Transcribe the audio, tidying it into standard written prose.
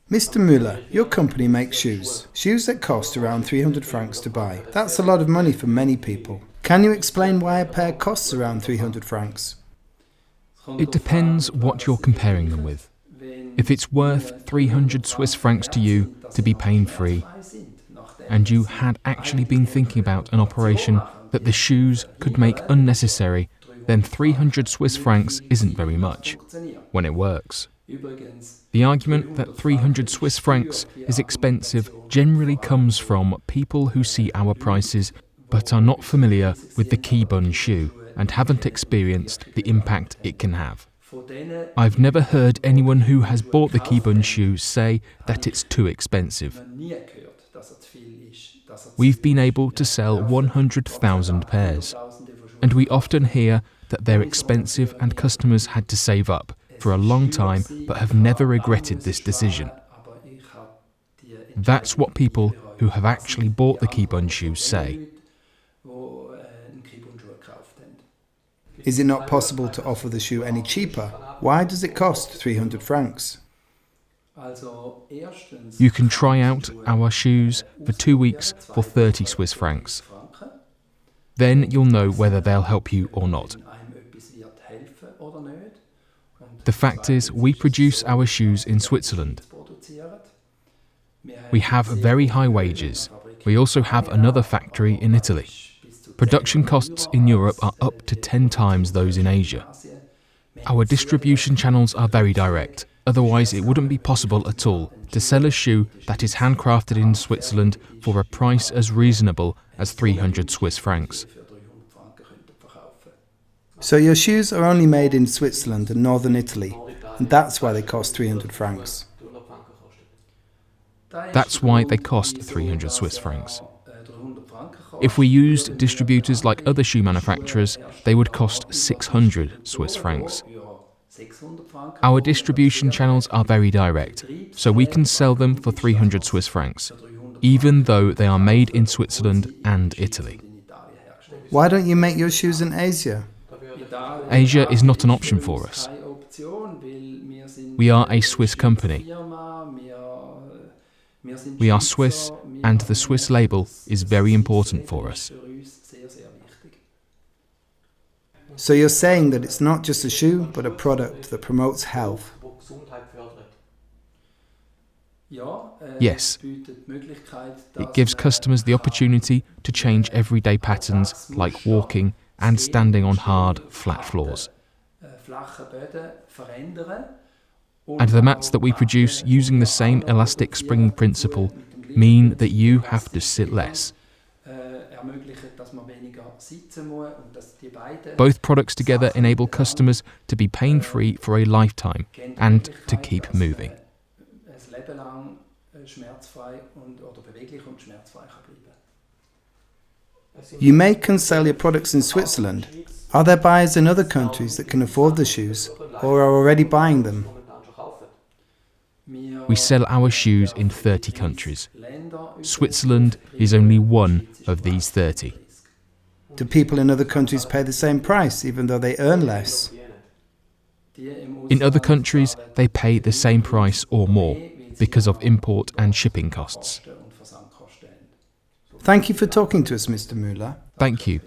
Mr. Müller, your company makes shoes that cost around 300 francs to buy. That's a lot of money for many people. Can you explain why a pair costs around 300 francs? It depends what you're comparing them with. If it's worth 300 Swiss francs to you to be pain-free, and you had actually been thinking about an operation that the shoes could make unnecessary, then 300 Swiss francs isn't very much when it works. The argument that 300 Swiss francs is expensive generally comes from people who see our prices but are not familiar with the kybun shoe and haven't experienced the impact it can have. I've never heard anyone who has bought the kybun shoe say that it's too expensive. We've been able to sell 100,000 pairs, and we often hear that they're expensive and customers had to save up for a long time but have never regretted this decision. That's what people who have actually bought the kybun shoes say. Is it not possible to offer the shoe any cheaper? Why does it cost 300 francs? You can try out our shoes for 2 weeks for 30 Swiss francs. Then you'll know whether they'll help you or not. The fact is, we produce our shoes in Switzerland. We have very high wages. We also have another factory in Italy. Production costs in Europe are up to 10 times those in Asia. Our distribution channels are very direct. Otherwise, it wouldn't be possible at all to sell a shoe that is handcrafted in Switzerland for a price as reasonable as 300 Swiss francs. So your shoes are only made in Switzerland and northern Italy, and that's why they cost 300 francs. That's why they cost 300 Swiss francs. If we used distributors like other shoe manufacturers, they would cost 600 Swiss francs. Our distribution channels are very direct, so we can sell them for 300 Swiss francs, even though they are made in Switzerland and Italy. Why don't you make your shoes in Asia? Asia is not an option for us. We are a Swiss company. We are Swiss, and the Swiss label is very important for us. So you're saying that it's not just a shoe, but a product that promotes health? Yes. It gives customers the opportunity to change everyday patterns like walking and standing on hard, flat floors. And the mats that we produce using the same elastic springing principle mean that you have to sit less. Both products together enable customers to be pain-free for a lifetime and to keep moving. You make and sell your products in Switzerland. Are there buyers in other countries that can afford the shoes or are already buying them? We sell our shoes in 30 countries. Switzerland is only one of these 30. Do people in other countries pay the same price even though they earn less? In other countries, they pay the same price or more because of import and shipping costs. Thank you for talking to us, Mr. Müller. Thank you.